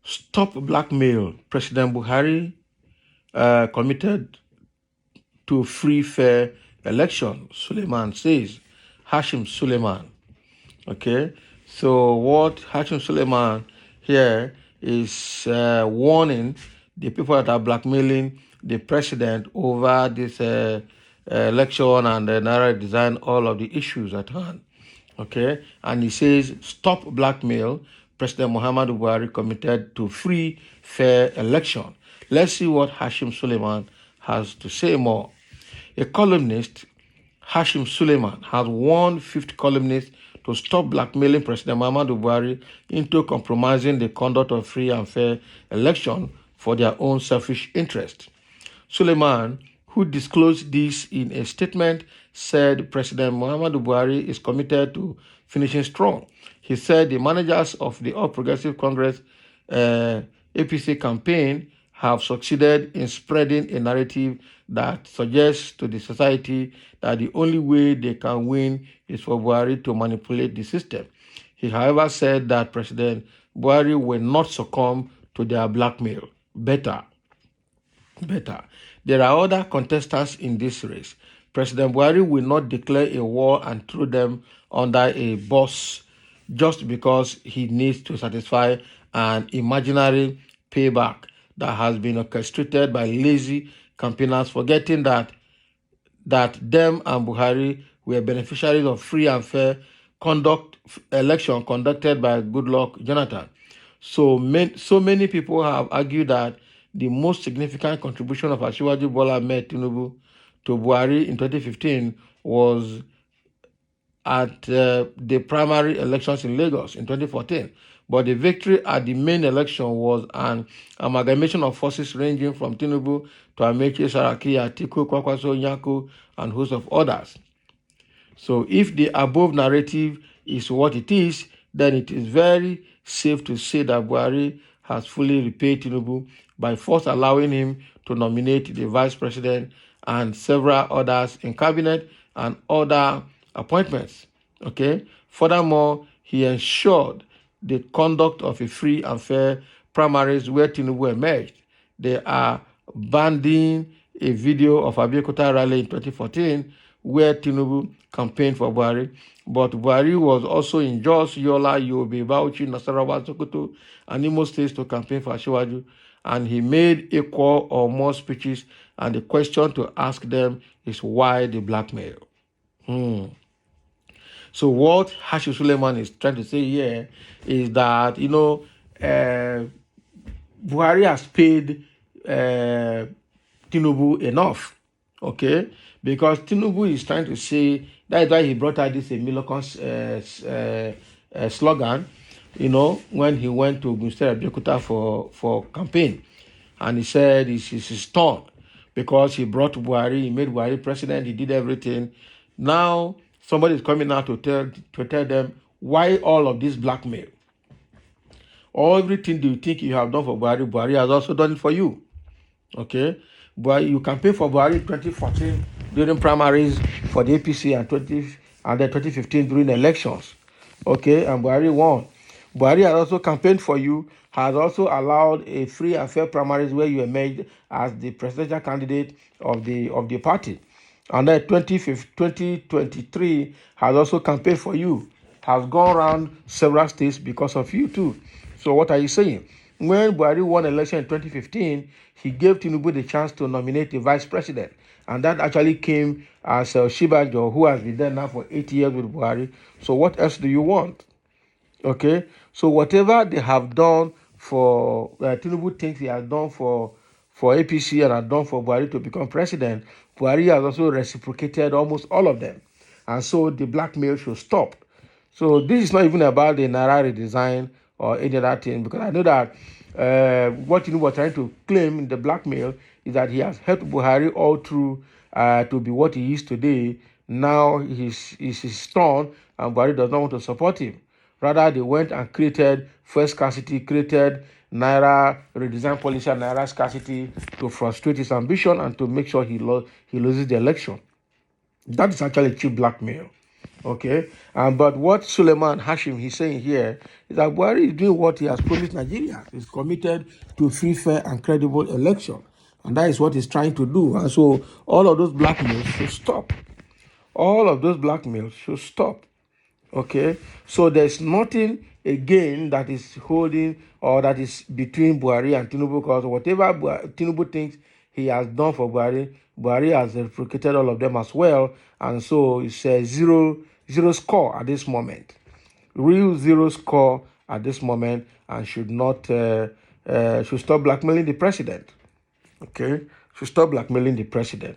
Stop blackmail. President Buhari committed to free, fair election, Suleiman says. Hashim Suleiman. Okay, so what Hashim Suleiman here is warning the people that are blackmailing the president over this election and the Naira design, all of the issues at hand. Okay, and he says, stop blackmail. President Muhammadu Buhari committed to free, fair election. Let's see what Hashim Suleiman has to say more. A columnist, Hashim Suleiman, has warned fifth columnist to stop blackmailing President Muhammadu Buhari into compromising the conduct of free and fair election for their own selfish interest. Suleiman, who disclosed this in a statement, said President Muhammadu Buhari is committed to finishing strong. He said the managers of the All Progressive Congress APC campaign have succeeded in spreading a narrative that suggests to the society that the only way they can win is for Buhari to manipulate the system. He, however, said that President Buhari will not succumb to their blackmail. Better. There are other contestants in this race. President Buhari will not declare a war and throw them under a bus just because he needs to satisfy an imaginary payback that has been orchestrated by lazy campaigners, forgetting that them and Buhari were beneficiaries of free and fair election conducted by Goodluck Jonathan. So many people have argued that the most significant contribution of Asiwaju Bola Ahmed Tinubu to Buhari in 2015 was at the primary elections in Lagos in 2014. But the victory at the main election was an amalgamation of forces ranging from Tinubu to Amechi, Saraki, Atiku, Kwakwaso, Nyako, and host of others. So if the above narrative is what it is, then it is very safe to say that Buhari has fully repaid Tinubu by first allowing him to nominate the vice president and several others in cabinet and other appointments. Okay. Furthermore, he ensured the conduct of a free and fair primaries where Tinubu emerged. They are banning a video of Abeokuta rally in 2014 where Tinubu campaigned for Buhari, but Buhari was also in Jos, Yola, Yobe, Bauchi, Nasarawa, Sokoto, and Imo states to campaign for Asiwaju, and he made equal or more speeches, and the question to ask them is why the blackmail? So what Hashim Suleiman is trying to say here is that, Buhari has paid Tinubu enough, okay? Because Tinubu is trying to say, that is why he brought out this Milocon slogan, when he went to Mr. Abeokuta for campaign. And he said he's torn because he brought Buhari, he made Buhari president, he did everything. Now, somebody is coming out to tell them why all of this blackmail. Everything you think you have done for Buhari, Buhari has also done it for you. Okay? But you campaigned for Buhari in 2014 during primaries for the APC and then 2015 during elections. Okay? And Buhari won. Buhari has also campaigned for you, has also allowed a free and fair primaries where you emerged as the presidential candidate of the party. And then 2023 has also campaigned for you, has gone around several states because of you too. So what are you saying? When Buhari won election in 2015, he gave Tinubu the chance to nominate a vice president. And that actually came as Shibajo, who has been there now for 8 years with Buhari. So what else do you want? Okay? So whatever they have done for, Tinubu thinks he has done for APC and has done for Buhari to become president, Buhari has also reciprocated almost all of them. And so the blackmail should stop. So this is not even about the Naira redesign or any other thing, because I know that what Tinubu was trying to claim in the blackmail is that he has helped Buhari all through to be what he is today. Now he's torn and Buhari does not want to support him. Rather, they went and created fuel scarcity, created Naira redesign policy and Naira scarcity to frustrate his ambition and to make sure he loses the election. That is actually cheap blackmail. Okay, but what Suleiman-Hashim he's saying here is that Buhari is doing what he has promised Nigeria. He's committed to a free, fair, and credible election, and that is what he's trying to do. And so all of those blackmails should stop. All of those blackmails should stop. Okay, so there's nothing again that is holding or that is between Buhari and Tinubu, because whatever Tinubu thinks he has done for Buhari, Buhari has reciprocated all of them as well, and so it's a zero score at this moment, real zero score at this moment, and should not should stop blackmailing the president. Okay, should stop blackmailing the president.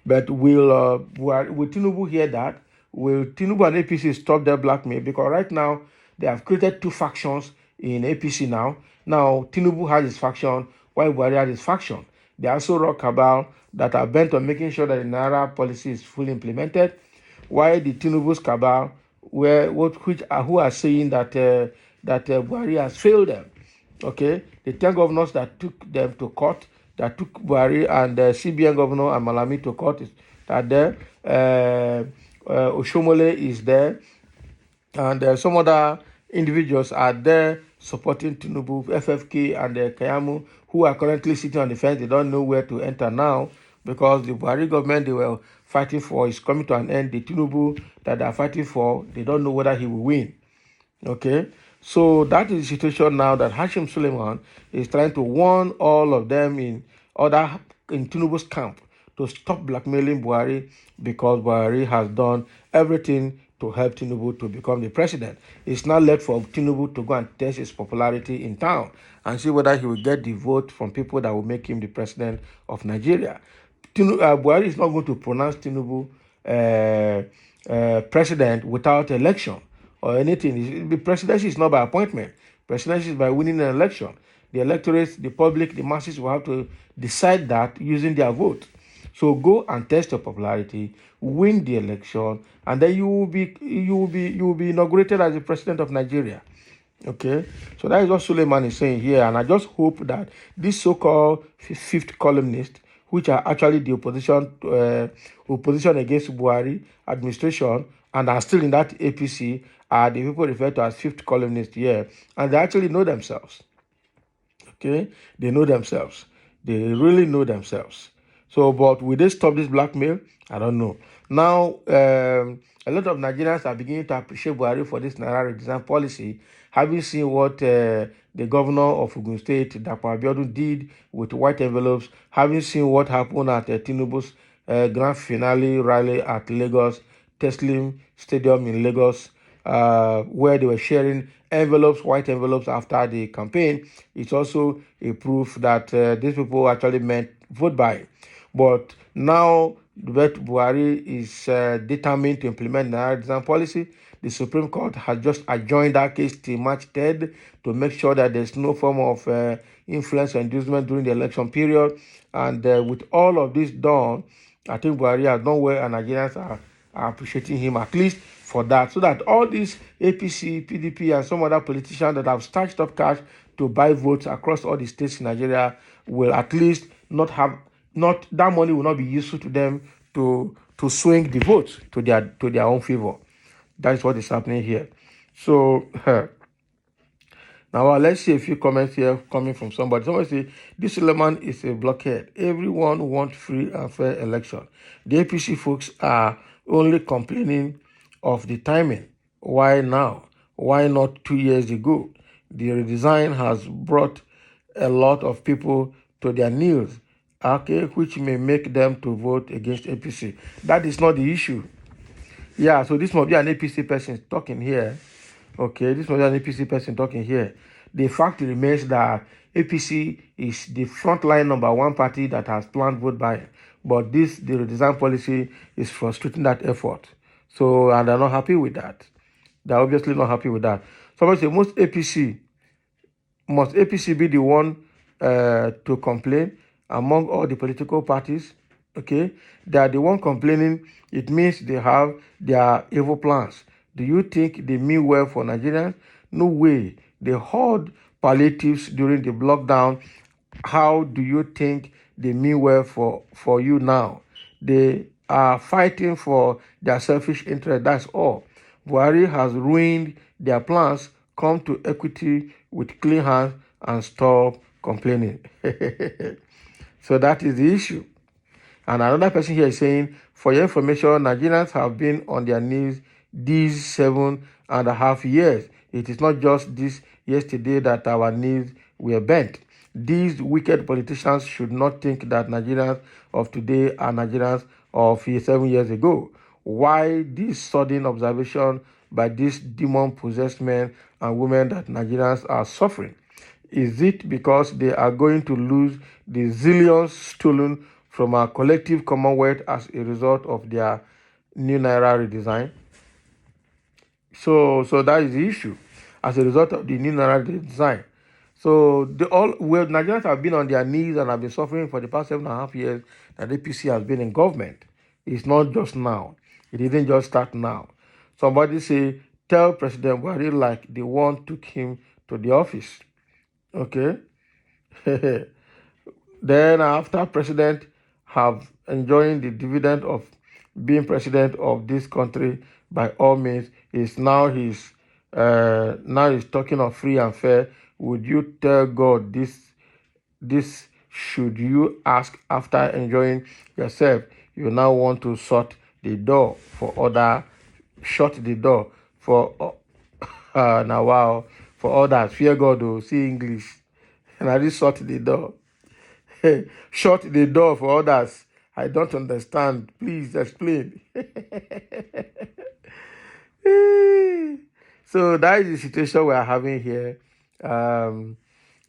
But will Tinubu hear that? Will Tinubu and APC stop their blackmail? Because right now they have created two factions in APC now. Now Tinubu has his faction, while Buhari has his faction. They also rock cabal that are bent on making sure that the Naira policy is fully implemented, while the Tinubu's cabal, who are saying that Buhari has failed them. Okay, the 10 governors that took them to court, that took Buhari and CBN governor and Malami to court, are there. Oshomole is there, and some other individuals are there supporting Tinubu, FFK and Kayamu, who are currently sitting on the fence. They don't know where to enter now, because the Buhari government they were fighting for is coming to an end. The Tinubu that they are fighting for, they don't know whether he will win. Okay, so that is the situation now, that Hashim Suleiman is trying to warn all of them in Tinubu's camp to stop blackmailing Buhari, because Buhari has done everything to help Tinubu to become the president. It's now left for Tinubu to go and test his popularity in town and see whether he will get the vote from people that will make him the president of Nigeria. Buhari is not going to pronounce Tinubu president without election or anything. The presidency is not by appointment. Presidency is by winning an election. The electorate, the public, the masses will have to decide that using their vote. So go and test your popularity, win the election, and then you will be inaugurated as the president of Nigeria. Okay, so that is what Suleiman is saying here, and I just hope that this so-called fifth columnist, which are actually the opposition against Buhari administration, and are still in that APC, are the people referred to as fifth columnists here, and they actually know themselves. Okay, they know themselves. They really know themselves. So, but will they stop this blackmail? I don't know. Now, a lot of Nigerians are beginning to appreciate Buhari for this Naira redesign policy, having seen what the governor of Ogun State, Dapo Abiodun, did with white envelopes, having seen what happened at Tinubu's grand finale rally at Lagos, Teslim Stadium in Lagos, where they were sharing envelopes, white envelopes after the campaign. It's also a proof that these people actually meant vote buying. But now that Buhari is determined to implement the Naira policy, the Supreme Court has just adjourned that case till March 3rd to make sure that there's no form of influence or inducement during the election period. And with all of this done, I think Buhari has done well, and Nigerians are appreciating him at least for that, so that all these APC, PDP, and some other politicians that have stashed up cash to buy votes across all the states in Nigeria will at least not that money will not be useful to them to swing the votes to their own favor. That is what is happening here. So now let's see a few comments here coming from somebody. Somebody say this Suleiman is a blockhead. Everyone wants free and fair election. The APC folks are only complaining of the timing. Why now? Why not 2 years ago? The redesign has brought a lot of people to their knees, okay, which may make them to vote against APC. That is not the issue. Yeah, so this must be an APC person talking here. Okay, this must be an APC person talking here. The fact remains that APC is the frontline number one party that has planned vote buying. But the redesign policy is frustrating that effort. So, and they're not happy with that. They're obviously not happy with that. Somebody say, must APC be the one to complain among all the political parties? Okay, they are the one complaining. It means they have their evil plans. Do you think they mean well for Nigerians? No way. They hoard palliatives during the lockdown. How do you think they mean well for you now? They are fighting for their selfish interest. That's all. Buhari has ruined their plans. Come to equity with clean hands and stop complaining. So that is the issue. And another person here is saying, for your information, Nigerians have been on their knees these 7.5 years. It is not just this yesterday that our knees were bent. These wicked politicians should not think that Nigerians of today are Nigerians of 7 years ago. Why this sudden observation by these demon-possessed men and women that Nigerians are suffering? Is it because they are going to lose the zillions stolen from our collective commonwealth as a result of their new Naira redesign? So that is the issue. As a result of the new Naira redesign. So Nigerians have been on their knees and have been suffering for the past 7.5 years that APC has been in government. It's not just now. It didn't just start now. Somebody say, tell President Buhari like the one took him to the office. Okay. Then after president have enjoying the dividend of being president of this country by all means, is now he's talking of free and fair. Would you tell God this should you ask after enjoying yourself? You now want to shut the door for now wow, for others. Fear God, oh, see English. And I just shut the door. Shut the door for others. I don't understand. Please explain. So that is the situation we are having here. So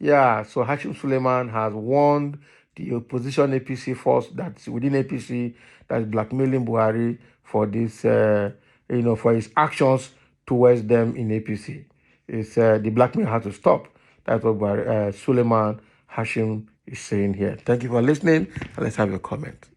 Hashim Suleiman has warned the opposition APC force that's within APC that's blackmailing Buhari for this, for his actions towards them in APC. It's the blackmail has to stop. That's what Suleiman Hashim is saying here. Thank you for listening. Let's have your comment.